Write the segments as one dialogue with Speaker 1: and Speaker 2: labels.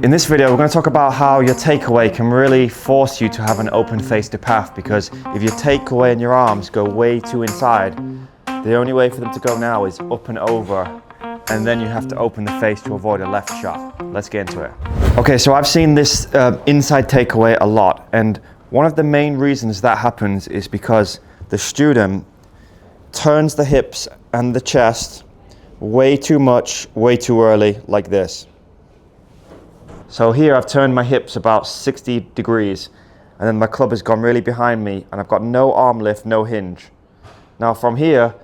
Speaker 1: In this video, we're going to talk about how your takeaway can really force you to have an open face to path, because if your takeaway and your arms go way too inside, the only way for them to go now is up and over, and then you have to open the face to avoid a left shot. Let's get into it. Okay, so I've seen this inside takeaway a lot, and one of the main reasons that happens is because the student turns the hips and the chest way too much, way too early, like this. So here I've turned my hips about 60 degrees, and then my club has gone really behind me, and I've got no arm lift, no hinge. Now from here,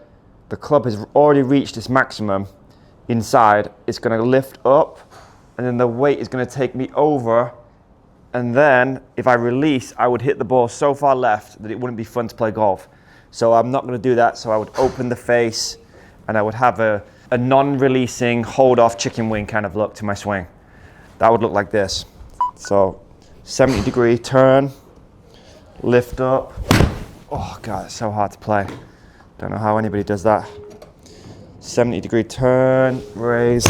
Speaker 1: the club has already reached its maximum inside. It's going to lift up, and then the weight is going to take me over, and then if I release, I would hit the ball so far left that it wouldn't be fun to play golf. So I'm not going to do that, so I would open the face, and I would have a non-releasing, hold-off chicken wing kind of look to my swing. That would look like this. So 70-degree turn, lift up. Oh God, it's so hard to play. Don't know how anybody does that. 70-degree turn, raise.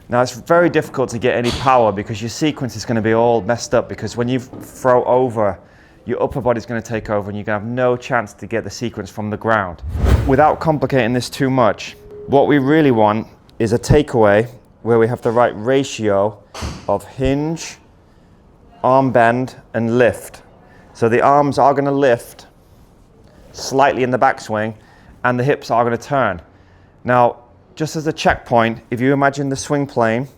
Speaker 1: Now it's very difficult to get any power because your sequence is going to be all messed up, because when you throw over, your upper body's going to take over and you're going to have no chance to get the sequence from the ground. Without complicating this too much, what we really want is a takeaway where we have the right ratio of hinge, arm bend, and lift. So the arms are going to lift slightly in the backswing, and the hips are going to turn. Now, just as a checkpoint, if you imagine the swing plane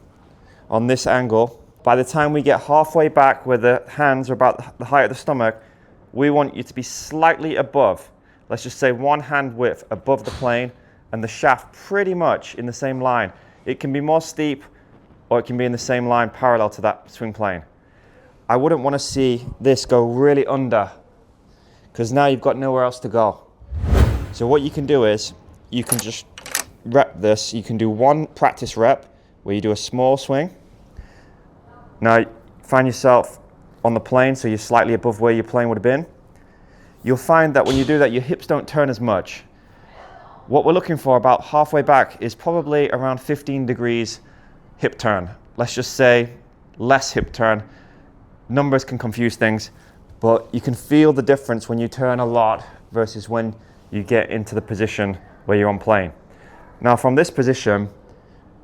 Speaker 1: on this angle, by the time we get halfway back where the hands are about the height of the stomach, we want you to be slightly above, let's just say 1 hand width above the plane, and the shaft pretty much in the same line. It can be more steep, or it can be in the same line parallel to that swing plane. I wouldn't want to see this go really under, because now you've got nowhere else to go. So what you can do is, you can just rep this. You can do 1 practice rep where you do a small swing. Now find yourself on the plane, so you're slightly above where your plane would have been. You'll find that when you do that, your hips don't turn as much. What we're looking for about halfway back is probably around 15 degrees hip turn. Let's just say less hip turn. Numbers can confuse things, but you can feel the difference when you turn a lot versus when you get into the position where you're on plane. Now from this position,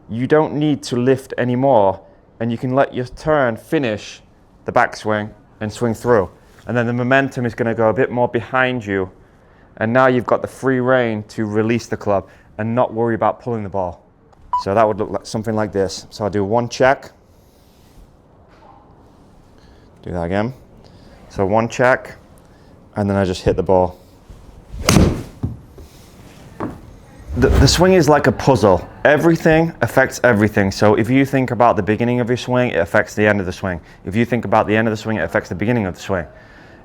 Speaker 1: you don't need to lift anymore, and you can let your turn finish the backswing and swing through. And then the momentum is going to go a bit more behind you. And now you've got the free rein to release the club and not worry about pulling the ball. So that would look like something like this. So I'll do 1 check. Do that again. So 1 check, and then I just hit the ball. The swing is like a puzzle. Everything affects everything. So if you think about the beginning of your swing, it affects the end of the swing. If you think about the end of the swing, it affects the beginning of the swing.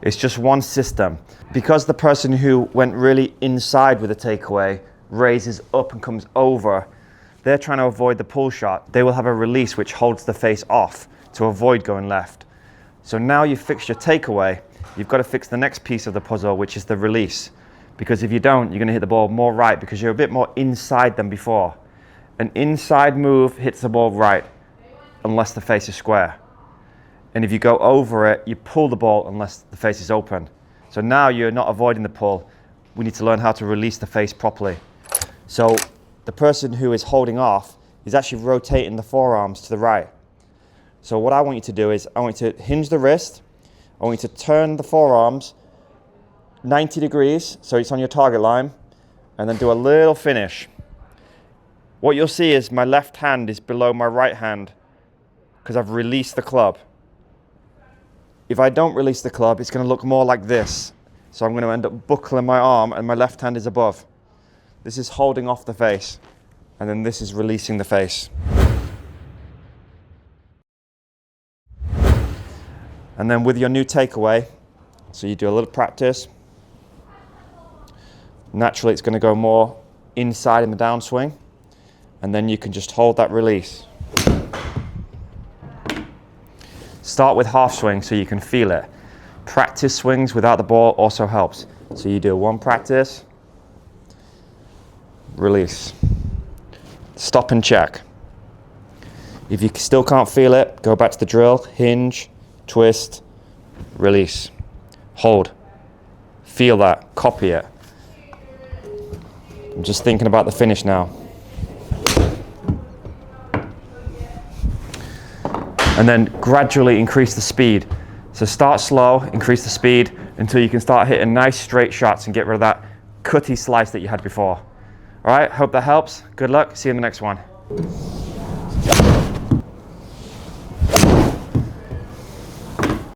Speaker 1: It's just one system. Because the person who went really inside with a takeaway raises up and comes over, they're trying to avoid the pull shot. They will have a release which holds the face off to avoid going left. So now you've fixed your takeaway, you've got to fix the next piece of the puzzle, which is the release. Because if you don't, you're going to hit the ball more right, because you're a bit more inside than before. An inside move hits the ball right, unless the face is square. And if you go over it, you pull the ball unless the face is open. So now you're not avoiding the pull. We need to learn how to release the face properly. So the person who is holding off is actually rotating the forearms to the right. So what I want you to do is, I want you to hinge the wrist. I want you to turn the forearms 90 degrees, so it's on your target line, and then do a little finish. What you'll see is my left hand is below my right hand because I've released the club. If I don't release the club, it's going to look more like this. So I'm going to end up buckling my arm, and my left hand is above. This is holding off the face, and then this is releasing the face. And then with your new takeaway, so you do a little practice. Naturally, it's going to go more inside in the downswing, and then you can just hold that release. Start with half swing so you can feel it. Practice swings without the ball also helps. So you do 1 practice, release, stop and check. If you still can't feel it, go back to the drill, hinge, twist, release, hold. Feel that, copy it. I'm just thinking about the finish now. And then gradually increase the speed. So start slow, increase the speed until you can start hitting nice straight shots and get rid of that cutty slice that you had before. All right, hope that helps. Good luck, see you in the next one.